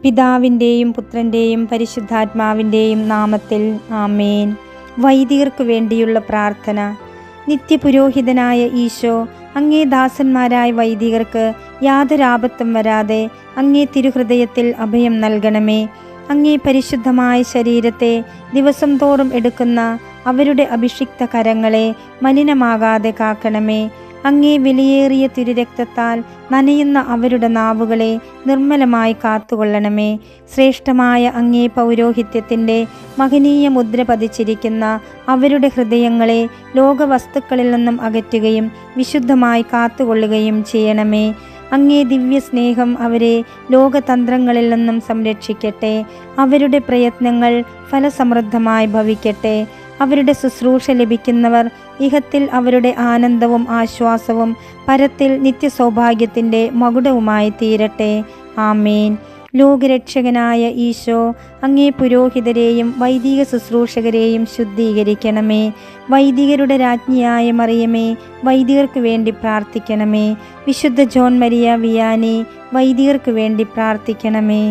പിതാവിൻ്റെയും പുത്രൻ്റെയും പരിശുദ്ധാത്മാവിൻ്റെയും നാമത്തിൽ ആമേൻ. വൈദികർക്കു വേണ്ടിയുള്ള പ്രാർത്ഥന. നിത്യപുരോഹിതനായ ഈശോ, അങ്ങേ ദാസന്മാരായ വൈദികർക്ക് യാതൊരാപത്തും വരാതെ അങ്ങേ തിരുഹൃദയത്തിൽ അഭയം നൽകണമേ. അങ്ങേ പരിശുദ്ധമായ ശരീരത്തെ ദിവസം തോറും എടുക്കുന്ന അവരുടെ അഭിഷിക്ത കരങ്ങളെ മലിനമാകാതെ കാക്കണമേ. അങ്ങേ വിലയേറിയ തിരുരക്തത്താൽ നനയുന്ന അവരുടെ നാവുകളെ നിർമ്മലമായി കാത്തുകൊള്ളണമേ. ശ്രേഷ്ഠമായ അങ്ങേ പൗരോഹിത്യത്തിൻ്റെ മഹനീയ മുദ്ര പതിച്ചിരിക്കുന്ന അവരുടെ ഹൃദയങ്ങളെ ലോകവസ്തുക്കളിൽ നിന്നും അകറ്റുകയും വിശുദ്ധമായി കാത്തുകൊള്ളുകയും ചെയ്യണമേ. അങ്ങേ ദിവ്യ സ്നേഹം അവരെ ലോകതന്ത്രങ്ങളിൽ നിന്നും സംരക്ഷിക്കട്ടെ. അവരുടെ പ്രയത്നങ്ങൾ ഫലസമൃദ്ധമായി ഭവിക്കട്ടെ. അവരുടെ ശുശ്രൂഷ ലഭിക്കുന്നവർ ഇഹത്തിൽ അവരുടെ ആനന്ദവും ആശ്വാസവും പരത്തിൽ നിത്യസൗഭാഗ്യത്തിൻ്റെ മകുടവുമായി തീരട്ടെ. ആമേൻ. ലോകരക്ഷകനായ ഈശോ, അങ്ങേ പുരോഹിതരെയും വൈദിക ശുശ്രൂഷകരെയും ശുദ്ധീകരിക്കണമേ. വൈദികരുടെ രാജ്ഞിയായ മറിയമേ, വൈദികർക്ക് വേണ്ടി പ്രാർത്ഥിക്കണമേ. വിശുദ്ധ ജോൺ മരിയ വിയാനി, വൈദികർക്ക് വേണ്ടി പ്രാർത്ഥിക്കണമേ.